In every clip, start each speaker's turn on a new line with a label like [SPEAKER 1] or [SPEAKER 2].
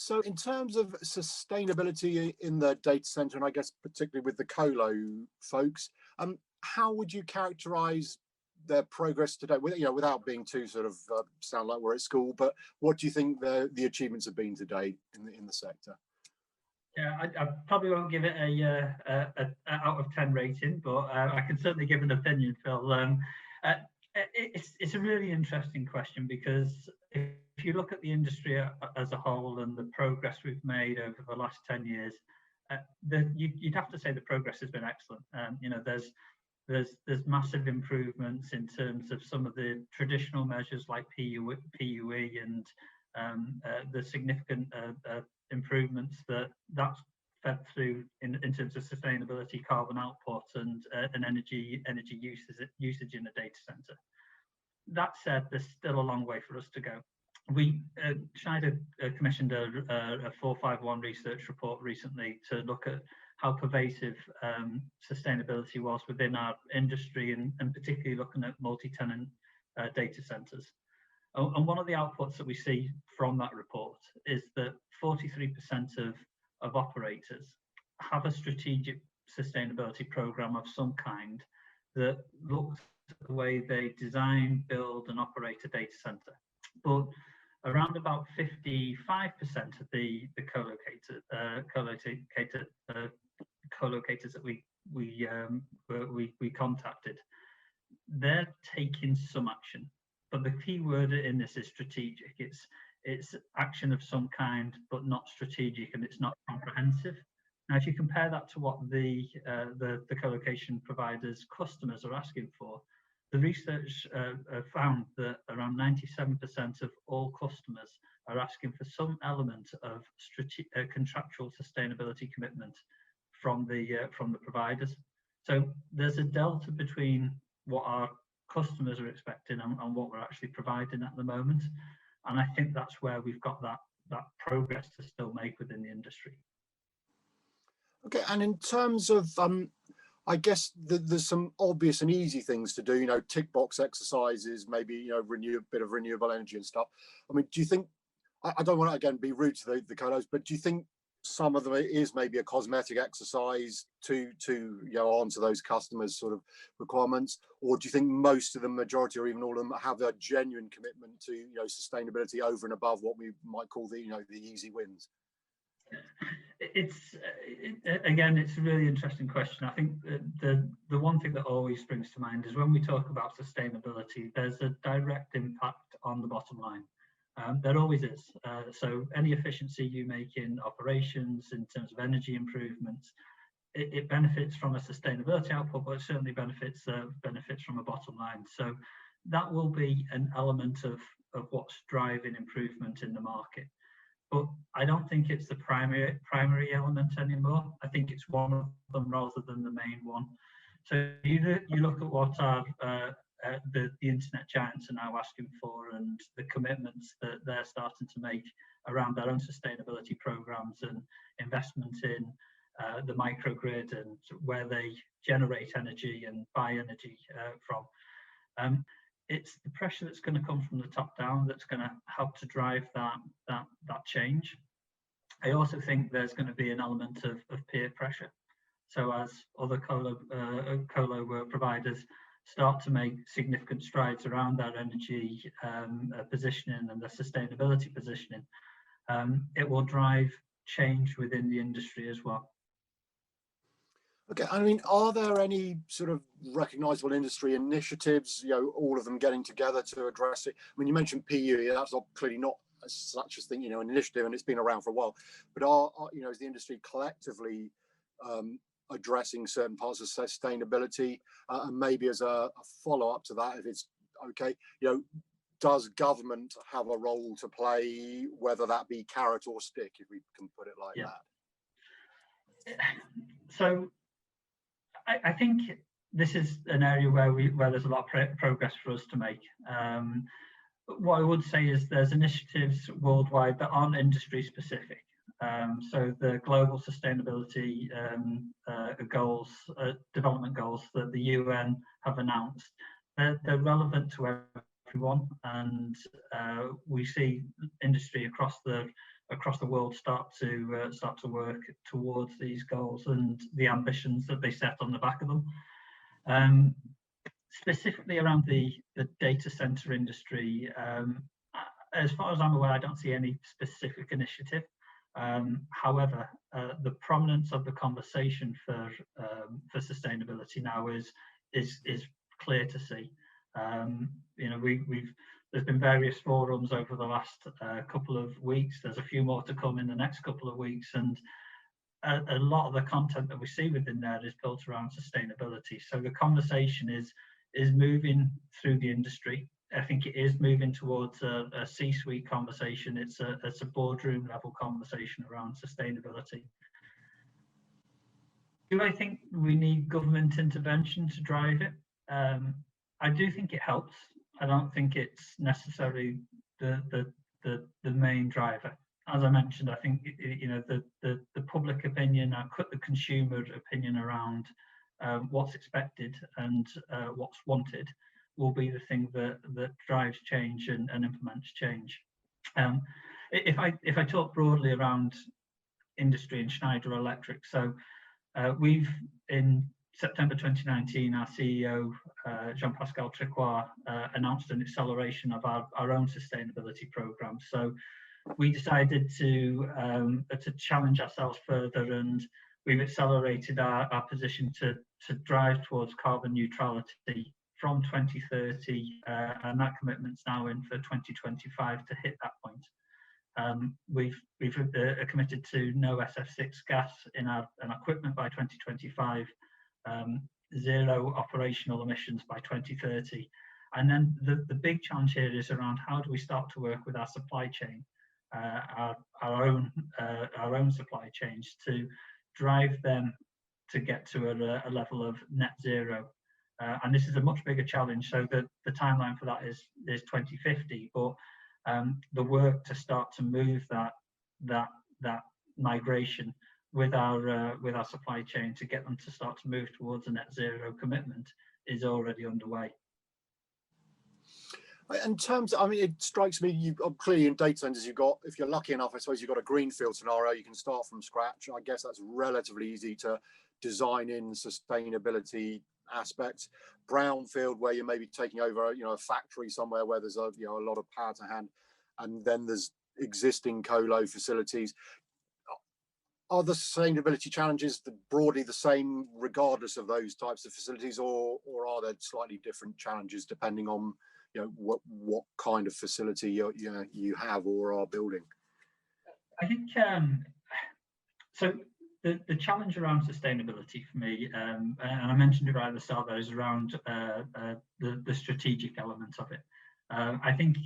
[SPEAKER 1] So in terms of sustainability in the data center, and I guess particularly with the colo folks, how would you characterize their progress today? Without being too sort of sound like we're at school, but what do you think the achievements have been today in the sector?
[SPEAKER 2] Yeah, I probably won't give it a out of 10 rating, but I can certainly give an opinion, Phil. It's a really interesting question, because if you look at the industry as a whole and the progress we've made over the last 10 years, you'd have to say the progress has been excellent. There's massive improvements in terms of some of the traditional measures like PUE and the significant improvements that's fed through in terms of sustainability, carbon output, and energy usage in a data center. That said, there's still a long way for us to go. Schneider commissioned a 451 research report recently to look at how pervasive sustainability was within our industry, and particularly looking at multi-tenant data centers. And one of the outputs that we see from that report is that 43% of operators have a strategic sustainability program of some kind that looks at the way they design, build, and operate a data center. But around about 55% of the co-locators that we contacted, they're taking some action. But the key word in this is strategic. It's action of some kind, but not strategic, and it's not comprehensive. Now, if you compare that to what the co-location providers' customers are asking for, the research found that around 97% of all customers are asking for some element of contractual sustainability commitment from the providers. So there's a delta between what our customers are expecting and what we're actually providing at the moment, and I think that's where we've got that progress to still make within the industry.
[SPEAKER 1] Okay, and in terms of I guess there's some obvious and easy things to do, tick box exercises, maybe a bit of renewable energy and stuff. I mean, do you think, I don't want to again be rude to the colos, but do you think some of them is maybe a cosmetic exercise to answer those customers' sort of requirements, or do you think most of the majority, or even all of them, have a genuine commitment to sustainability over and above what we might call the easy wins?
[SPEAKER 2] Again, it's a really interesting question. I think the one thing that always springs to mind is when we talk about sustainability, there's a direct impact on the bottom line. There always is. So any efficiency you make in operations in terms of energy improvements, it benefits from a sustainability output, but it certainly benefits from a bottom line. So that will be an element of what's driving improvement in the market. But I don't think it's the primary element anymore. I think it's one of them rather than the main one. So you look at what the internet giants are now asking for, and the commitments that they're starting to make around their own sustainability programs and investment in the microgrid and where they generate energy and buy energy from. It's the pressure that's going to come from the top down that's going to help to drive that change. I also think there's going to be an element of peer pressure. So as other colo providers start to make significant strides around their energy positioning and their sustainability positioning, it will drive change within the industry as well.
[SPEAKER 1] Okay, I mean, are there any sort of recognisable industry initiatives, all of them getting together to address it? I mean, you mentioned PUE, that's clearly not such a thing, an initiative, and it's been around for a while. But is the industry collectively addressing certain parts of sustainability? And maybe as a follow-up to that, if it's okay, does government have a role to play, whether that be carrot or stick, if we can put it like that?
[SPEAKER 2] So I think this is an area where there's a lot of progress for us to make. What I would say is there's initiatives worldwide that aren't industry specific. So the global sustainability goals, development goals that the UN have announced, they're relevant to everyone, and we see industry across the across the world start to work towards these goals and the ambitions that they set on the back of them. Specifically around the data center industry, as far as I'm aware, I don't see any specific initiative. However, the prominence of the conversation for sustainability now is clear to see. You know, there's been various forums over the last couple of weeks. There's a few more to come in the next couple of weeks, and a lot of the content that we see within there is built around sustainability. So the conversation is moving through the industry. I think it is moving towards a C-suite conversation. It's a boardroom level conversation around sustainability. Do I think we need government intervention to drive it? I do think it helps. I don't think it's necessarily the main driver. As I mentioned, I think you know the public opinion, the consumer opinion around what's expected and what's wanted will be the thing that drives change and implements change. If I talk broadly around industry and Schneider Electric, so we've in September 2019, our CEO Jean-Pascal Tricoire announced an acceleration of our own sustainability program. So we decided to challenge ourselves further, and we've accelerated our position to drive towards carbon neutrality from 2030, and that commitment's now in for 2025 to hit that point. We've committed to no SF6 gas in our equipment by 2025, zero operational emissions by 2030, and then the big challenge here is around how do we start to work with our supply chain, our own supply chains, to drive them to get to a level of net zero. And this is a much bigger challenge. So the timeline for that is 2050. But the work to start to move that migration with our supply chain to get them to start to move towards a net zero commitment is already underway.
[SPEAKER 1] In terms, I mean, it strikes me, you clearly in data centers, you've got, if you're lucky enough, I suppose you've got a greenfield scenario, you can start from scratch. I guess that's relatively easy to design in sustainability aspects. Brownfield, where you're maybe taking over, you know, a factory somewhere where there's a lot of power to hand, and then there's existing colo facilities. Are the sustainability challenges broadly the same regardless of those types of facilities, or are there slightly different challenges depending on, you know, what kind of facility you have or are building?
[SPEAKER 2] I think so. The challenge around sustainability for me, and I mentioned it right at the start, there is around the strategic element of it. I think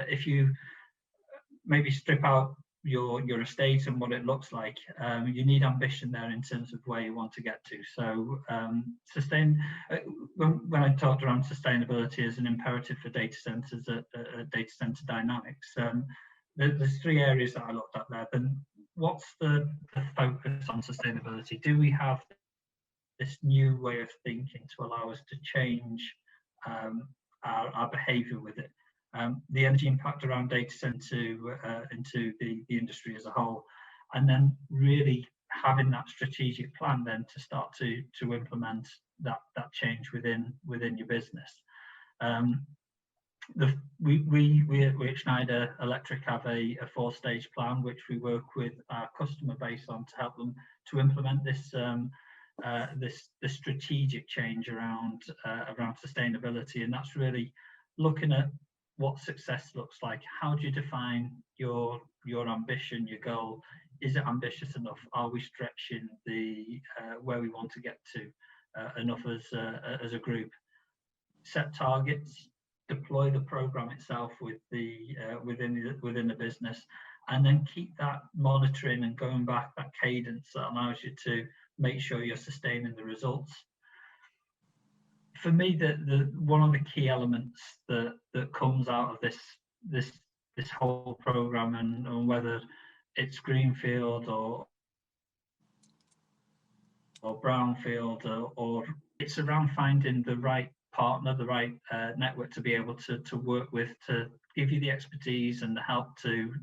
[SPEAKER 2] if you maybe strip out your estate and what it looks like, you need ambition there in terms of where you want to get to. So when I talked around sustainability as an imperative for data centers, data center dynamics, there's three areas that I looked at there. Then what's the focus on sustainability? Do we have this new way of thinking to allow us to change our behavior with it? The energy impact around data center into the industry as a whole, and then really having that strategic plan then to start to implement that change within your business. We at Schneider Electric have a 4-stage plan which we work with our customer base on to help them to implement this strategic change around sustainability, and that's really looking at what success looks like. How do you define your ambition, your goal? Is it ambitious enough? Are we stretching the where we want to get to enough as a group? Set targets, deploy the program itself with within the business, and then keep that monitoring and going back, that cadence that allows you to make sure you're sustaining the results. For me, the one of the key elements that comes out of this whole program, and whether it's greenfield or brownfield, or it's around finding the right partner, the right network to be able to work with, to give you the expertise and the help to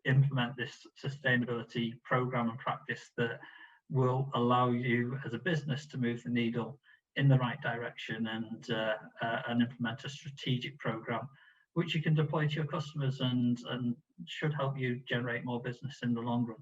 [SPEAKER 2] implement this sustainability program and practice that will allow you as a business to move the needle in the right direction, and implement a strategic program which you can deploy to your customers and should help you generate more business in the long run.